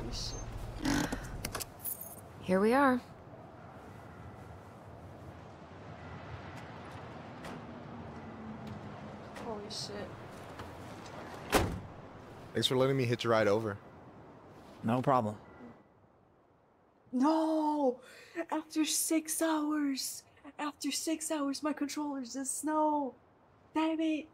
Holy shit. Here we are. Holy shit. Thanks for letting me hitch a ride over. No problem. No! After 6 hours! After 6 hours, my controller's just snow! Damn it!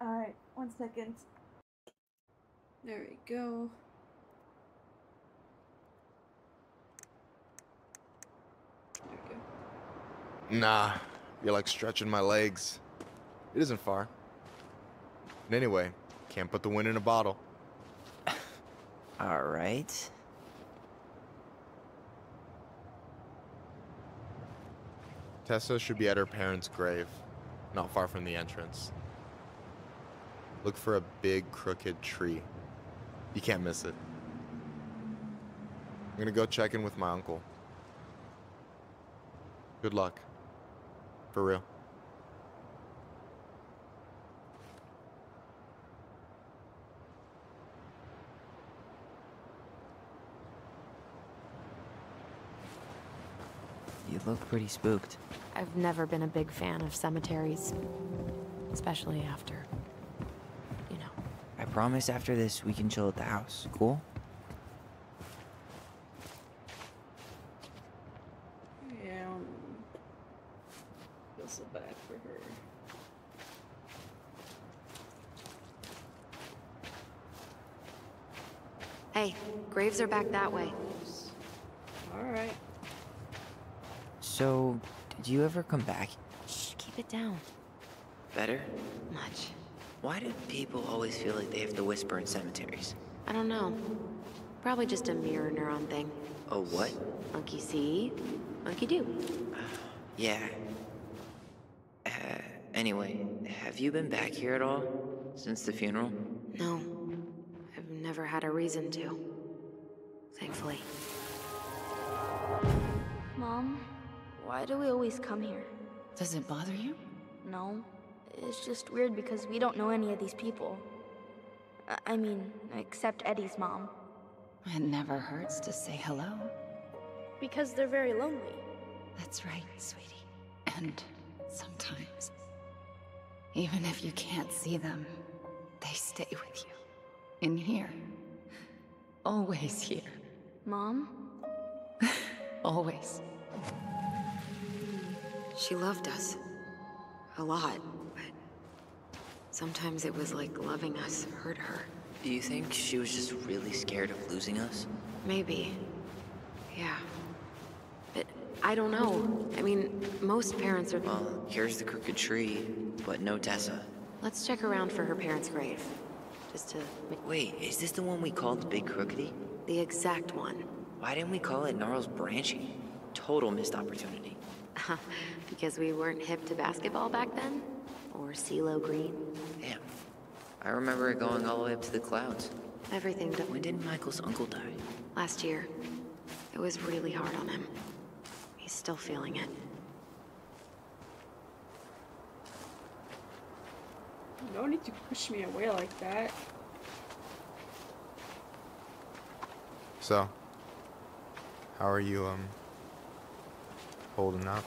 Alright, 1 second. There we go. There we go. Nah, you're like stretching my legs. It isn't far. And anyway, can't put the wind in a bottle. All right. Tessa should be at her parents' grave, not far from the entrance. Look for a big crooked tree. You can't miss it. I'm gonna go check in with my uncle. Good luck. For real. You look pretty spooked. I've never been a big fan of cemeteries. Especially after, you know. I promise after this we can chill at the house. Cool? Yeah, feel so bad for her. Hey, graves are back that way. Alright. So, did you ever come back? Shh, keep it down. Better? Much. Why do people always feel like they have to whisper in cemeteries? I don't know. Probably just a mirror neuron thing. Oh, what? Monkey see, monkey do. Yeah. Anyway, have you been back here at all? Since the funeral? No, I've never had a reason to. Thankfully. Mom, why do we always come here? Does it bother you? No, it's just weird because we don't know any of these people. I mean, except Eddie's mom. It never hurts to say hello. Because they're very lonely. That's right, sweetie. And sometimes, even if you can't see them, they stay with you. In here. Always here. Mom? Always. She loved us. A lot, but sometimes it was like loving us hurt her. Do you think she was just really scared of losing us? Maybe. Yeah. But I don't know. I mean, most parents are... Well, here's the crooked tree, but no Tessa. Let's check around for her parents' grave. Just to... Wait, is this the one we called the Big Crookedy? The exact one. Why didn't we call it Gnarls Branching? Total missed opportunity. Because we weren't hip to basketball back then? Or CeeLo Green? Damn. I remember it going all the way up to the clouds. Everything that... When did Michael's uncle die? Last year. It was really hard on him. He's still feeling it. You don't need to push me away like that. So, how are you, holding up?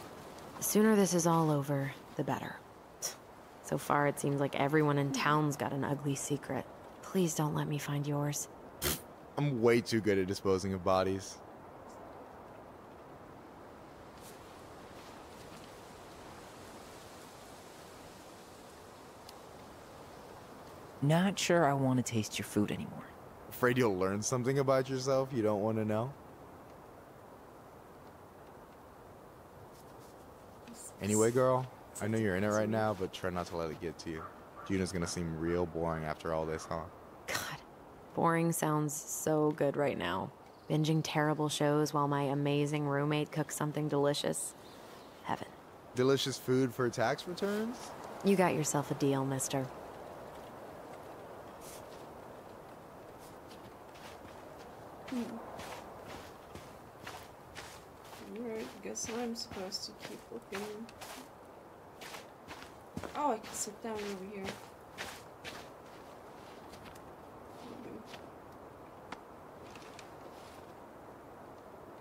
The sooner this is all over, the better. So far, it seems like everyone in town's got an ugly secret. Please don't let me find yours. I'm way too good at disposing of bodies. Not sure I want to taste your food anymore. Afraid you'll learn something about yourself you don't want to know? Anyway, girl, I know you're in it right now, but try not to let it get to you. Juna's gonna seem real boring after all this, huh? God, boring sounds so good right now. Binging terrible shows while my amazing roommate cooks something delicious. Heaven. Delicious food for tax returns? You got yourself a deal, mister. Alright, guess I'm supposed to keep looking. Oh, I can sit down over here.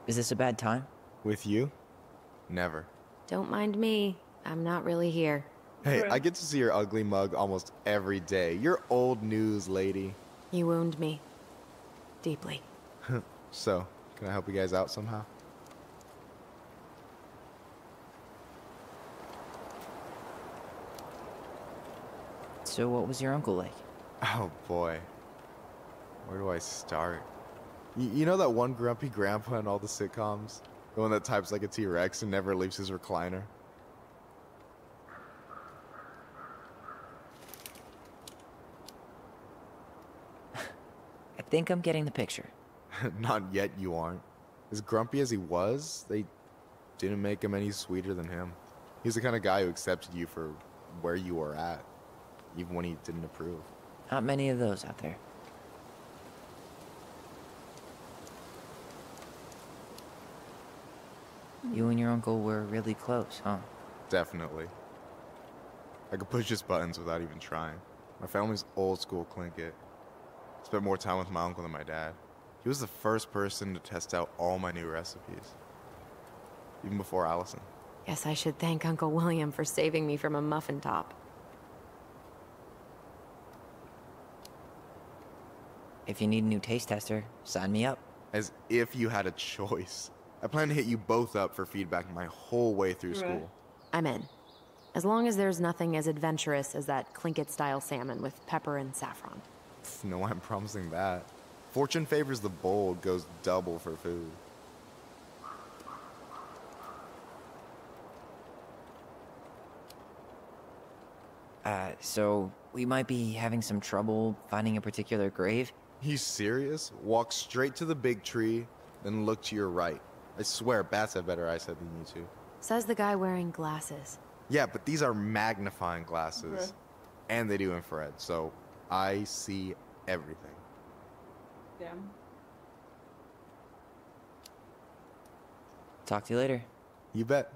Is this a bad time? With you? Never. Don't mind me. I'm not really here. Hey, Right. I get to see your ugly mug almost every day. You're old news, lady. You wound me. Deeply. So, can I help you guys out somehow? So what was your uncle like? Oh boy. Where do I start? You know that one grumpy grandpa in all the sitcoms? The one that types like a T-Rex and never leaves his recliner? I think I'm getting the picture. Not yet, you aren't. As grumpy as he was, they didn't make him any sweeter than him. He's the kind of guy who accepted you for where you were at, even when he didn't approve. Not many of those out there. You and your uncle were really close, huh? Definitely. I could push his buttons without even trying. My family's old school Clinkit. Spent more time with my uncle than my dad. He was the first person to test out all my new recipes. Even before Allison. Guess I should thank Uncle William for saving me from a muffin top. If you need a new taste tester, sign me up. As if you had a choice. I plan to hit you both up for feedback my whole way through Right. school. I'm in. As long as there's nothing as adventurous as that Clinkit-style salmon with pepper and saffron. No, I'm promising that. Fortune favors the bold, goes double for food. So we might be having some trouble finding a particular grave? You serious? Walk straight to the big tree, then look to your right. I swear, bats have better eyesight than you two. Says the guy wearing glasses. Yeah, but these are magnifying glasses. Okay. And they do infrared, so I see everything. Damn. Talk to you later. You bet.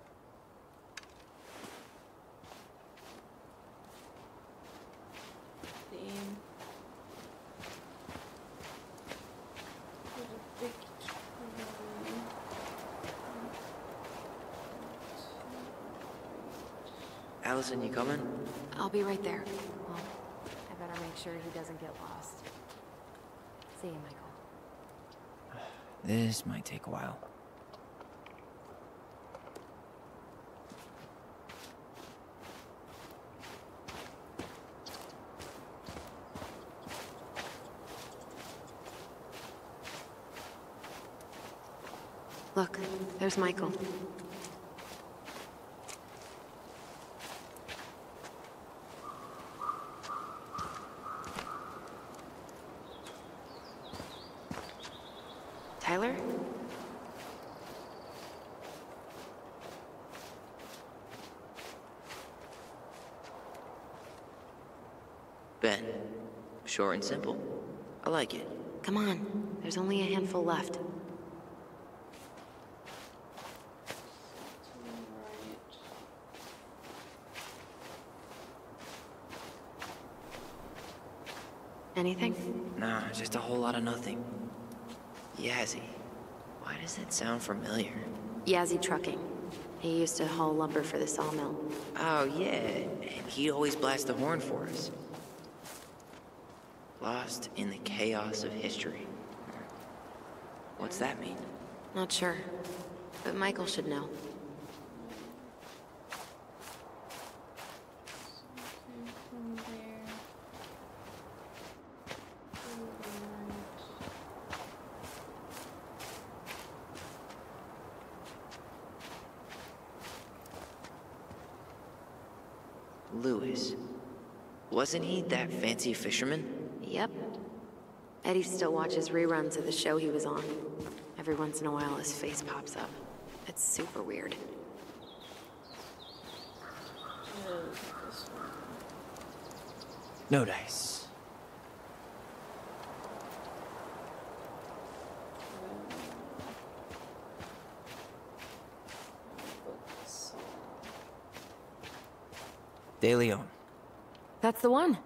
Damn. There's a big tree. Allison, you coming? I'll be right there. Well, I better make sure he doesn't get lost. See you, Michael. This might take a while. Look, there's Michael. Tyler? Ben. Short and simple. I like it. Come on, there's only a handful left. Anything? Nah, just a whole lot of nothing. Yazzie. Why does that sound familiar? Yazzie Trucking. He used to haul lumber for the sawmill. Oh, yeah. And he'd always blast the horn for us. Lost in the chaos of history. What's that mean? Not sure, but Michael should know. From there. Lewis. Wasn't he that fancy fisherman? Yep. Eddie still watches reruns of the show he was on. Every once in a while, his face pops up. It's super weird. This one. No dice. Books. De Leon. That's the one.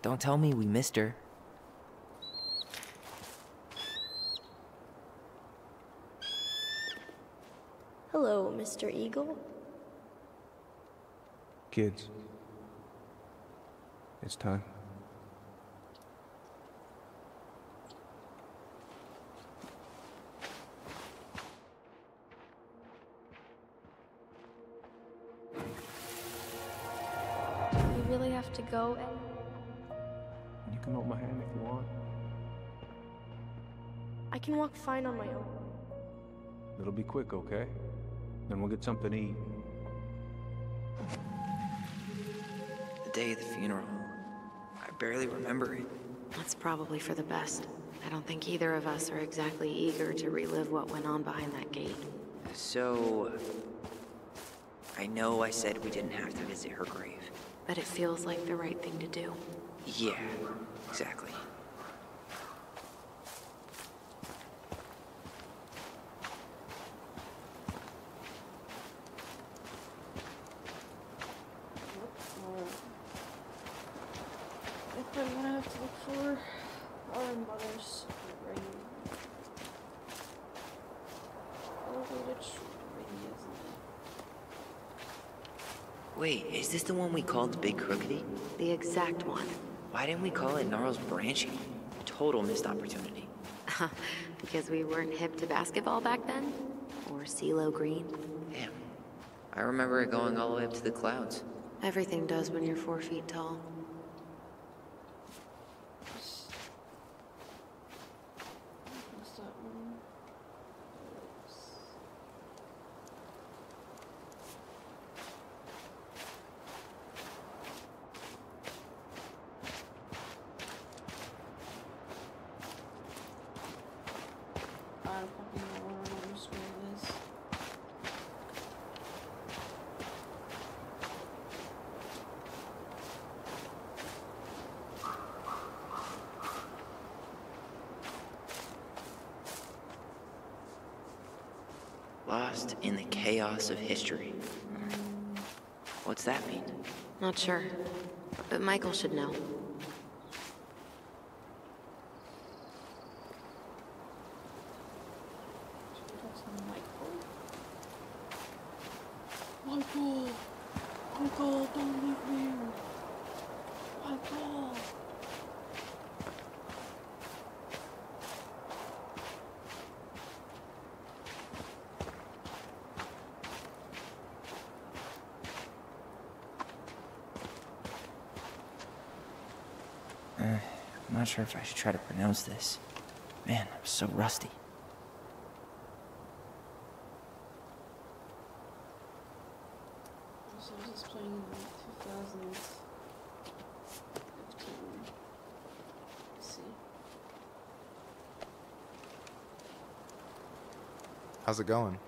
Don't tell me we missed her. Hello, Mr. Eagle. Kids, it's time. You really have to go, and You can hold my hand if you want. I can walk fine on my own. It'll be quick, okay? Then we'll get something to eat. The day of the funeral. I barely remember it. That's probably for the best. I don't think either of us are exactly eager to relive what went on behind that gate. So... I know I said we didn't have to visit her grave. But it feels like the right thing to do. Yeah, exactly. If I'm gonna have to look for our mother's ring. Elevated ring, isn't it? Wait, is this the one we called the Big Crookedy? The exact one. Why didn't we call it Gnarl's Branching? Total missed opportunity. Because we weren't hip to basketball back then? Or CeeLo Green? Damn. I remember it going all the way up to the clouds. Everything does when you're 4 feet tall. What's that one? I don't fucking know where our mother's grave is. Lost in the chaos of history. What's that mean? Not sure. But Michael should know. Michael! Michael, don't leave me here! Michael! I'm not sure if I should try to pronounce this. Man, I'm so rusty. So this is playing in 2015. Let's see. How's it going?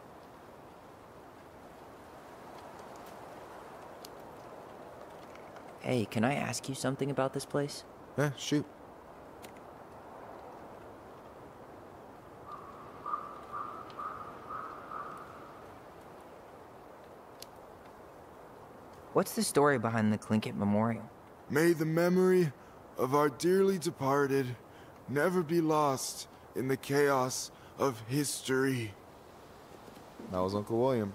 Hey, can I ask you something about this place? Yeah, shoot. What's the story behind the Tlingit Memorial? May the memory of our dearly departed never be lost in the chaos of history. That was Uncle William.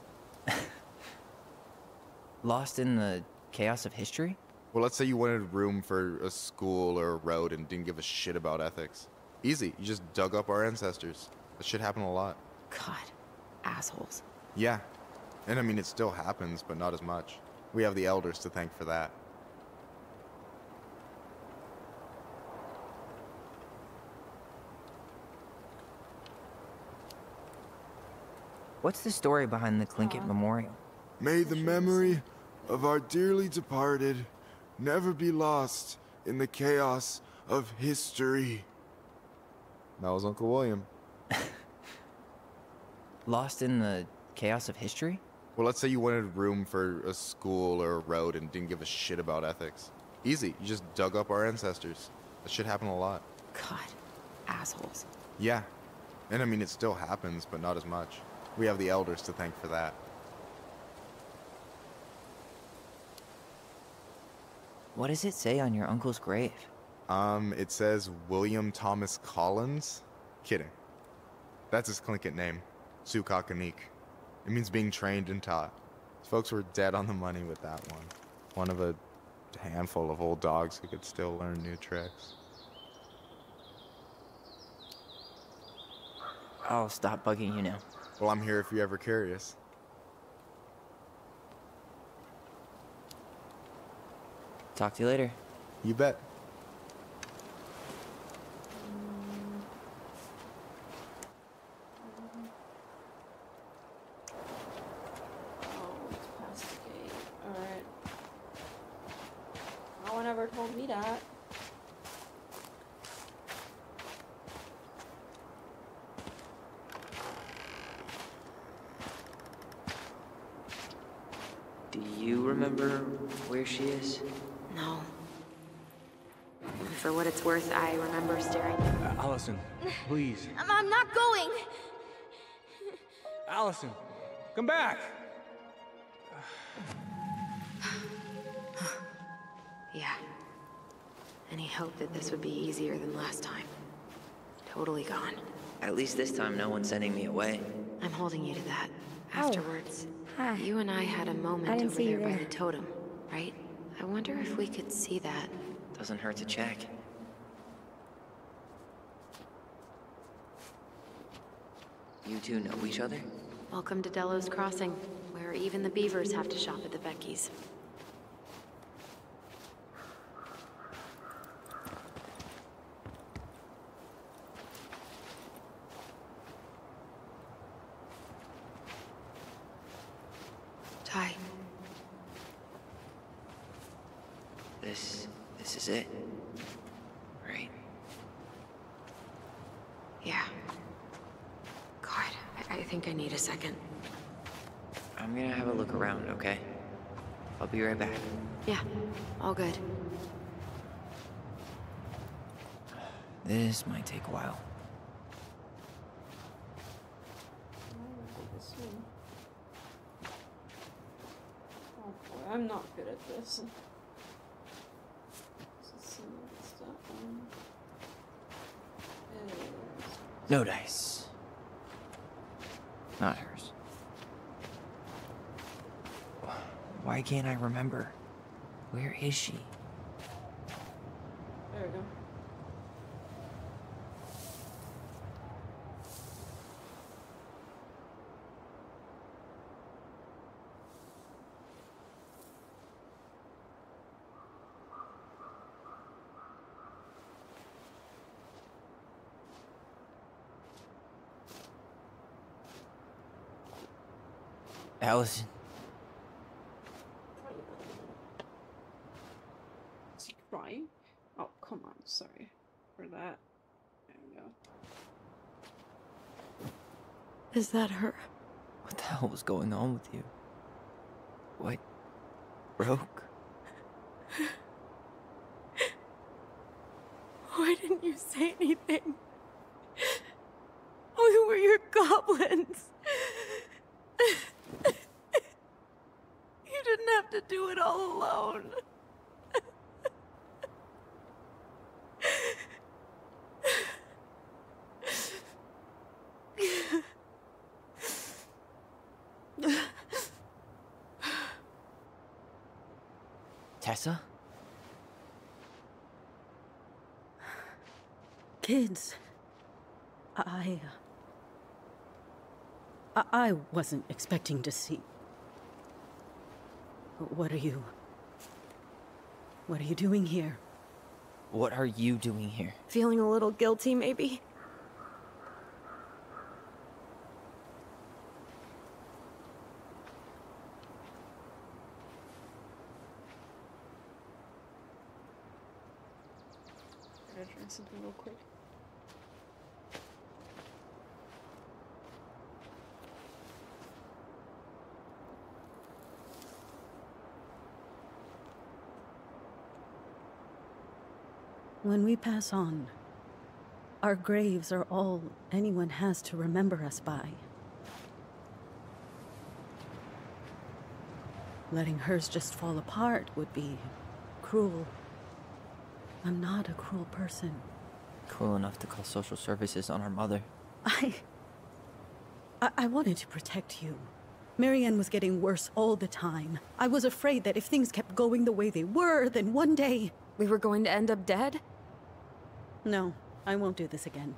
Lost in the chaos of history? Well, let's say you wanted room for a school or a road and didn't give a shit about ethics. Easy, you just dug up our ancestors. That shit happened a lot. God. Assholes. Yeah. And I mean, it still happens, but not as much. We have the elders to thank for that. What's the story behind the Tlingit Memorial? May the memory of our dearly departed never be lost in the chaos of history. That was Uncle William. Lost in the chaos of history? Well, let's say you wanted room for a school or a road and didn't give a shit about ethics. Easy, you just dug up our ancestors. That shit happened a lot. God. Assholes. Yeah. And I mean, it still happens, but not as much. We have the elders to thank for that. What does it say on your uncle's grave? It says William Thomas Collins? Kidding. That's his Tlingit name. Sukakanik. It means being trained and taught. These folks were dead on the money with that one. One of a handful of old dogs who could still learn new tricks. I'll stop bugging you now. Well, I'm here if you're ever curious. Talk to you later. You bet. Oh, it's past the gate. Alright. No one ever told me that. Do you remember where she is? No. For what it's worth, I remember staring. Allison, please. I'm not going! Allison, come back! Yeah. Any hope that this would be easier than last time? Totally gone. At least this time no one's sending me away. I'm holding you to that. Afterwards, Hi. you and I had a I moment didn't over see you there by there. the totem, right? I wonder if we could see that. Doesn't hurt to check. You two know each other? Welcome to Delos Crossing, where even the beavers have to shop at the Becky's. Ty, This is it. Right? yeah. God, I think I need a second. I'm gonna have a look around, okay? I'll be right back. Yeah, all good. This might take a while. Oh boy, I'm not good at this. No dice. Not hers. Why can't I remember? Where is she? There we go. Allison. Is he crying? Oh, come on. Sorry for that. There we go. Is that her? What the hell was going on with you? What broke? Why didn't you say anything? We were your goblins. You didn't have to do it all alone. Tessa? Kids, I wasn't expecting to see. What are you doing here? What are you doing here? Feeling a little guilty, maybe? Gotta drink something real quick. When we pass on, our graves are all anyone has to remember us by. Letting hers just fall apart would be cruel. I'm not a cruel person. Cruel enough to call social services on our mother. I wanted to protect you. Marianne was getting worse all the time. I was afraid that if things kept going the way they were, then one day... We were going to end up dead? No, I won't do this again.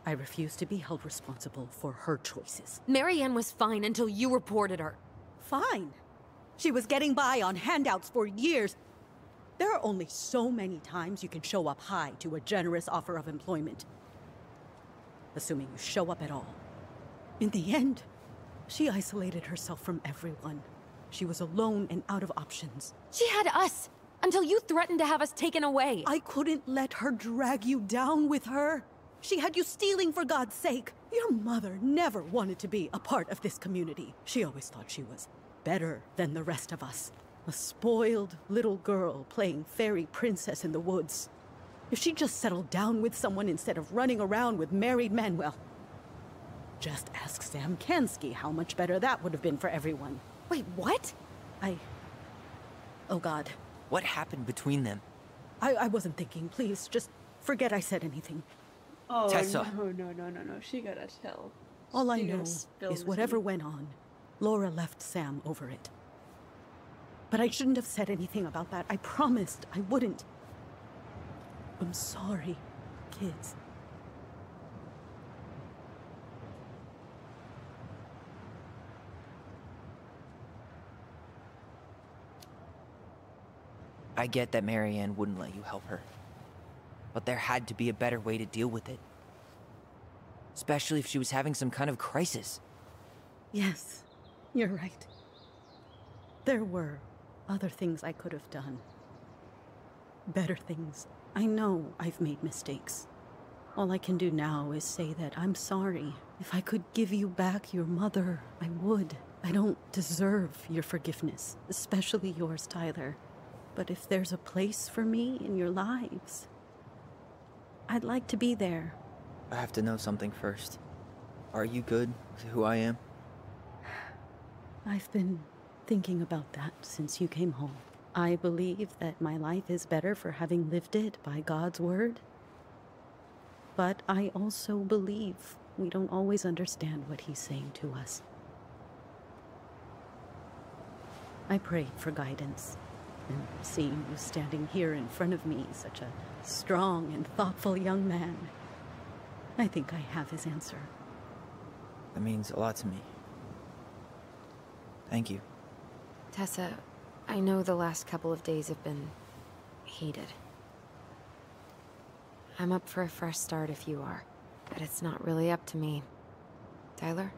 I refuse to be held responsible for her choices. Marianne was fine until you reported her. Fine. She was getting by on handouts for years. There are only so many times you can show up high to a generous offer of employment. Assuming you show up at all. In the end, she isolated herself from everyone. She was alone and out of options. She had us, until you threatened to have us taken away. I couldn't let her drag you down with her. She had you stealing for God's sake. Your mother never wanted to be a part of this community. She always thought she was better than the rest of us. A spoiled little girl playing fairy princess in the woods. If she just settled down with someone instead of running around with married men, well, just ask Sam Kansky how much better that would have been for everyone. Wait, what? Oh God. What happened between them? I wasn't thinking. Please, just forget I said anything. Oh, Tessa. No. She gotta tell. All I She gotta know spill is the whatever tea. went on, Laura left Sam over it. But I shouldn't have said anything about that. I promised I wouldn't. I'm sorry, kids. I get that Marianne wouldn't let you help her. But there had to be a better way to deal with it. Especially if she was having some kind of crisis. Yes, you're right. There were other things I could have done. Better things. I know I've made mistakes. All I can do now is say that I'm sorry. If I could give you back your mother, I would. I don't deserve your forgiveness, especially yours, Tyler. But if there's a place for me in your lives, I'd like to be there. I have to know something first. Are you good with who I am? I've been thinking about that since you came home. I believe that my life is better for having lived it by God's word. But I also believe we don't always understand what He's saying to us. I prayed for guidance, and seeing you standing here in front of me, such a strong and thoughtful young man, I think I have His answer. That means a lot to me. Thank you. Tessa, I know the last couple of days have been heated. I'm up for a fresh start if you are, but it's not really up to me. Tyler?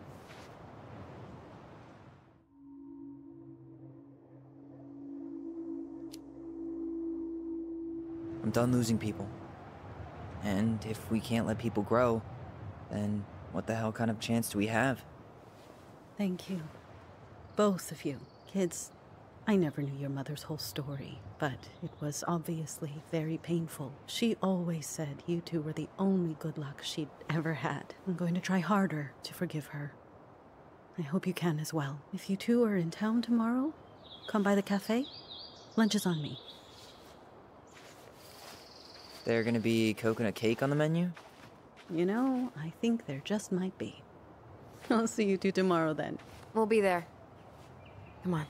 I'm done losing people. And if we can't let people grow, then what the hell kind of chance do we have? Thank you. Both of you. Kids, I never knew your mother's whole story, but it was obviously very painful. She always said you two were the only good luck she'd ever had. I'm going to try harder to forgive her. I hope you can as well. If you two are in town tomorrow, come by the cafe. Lunch is on me. There gonna be coconut cake on the menu? You know, I think there just might be. I'll see you two tomorrow then. We'll be there. Come on.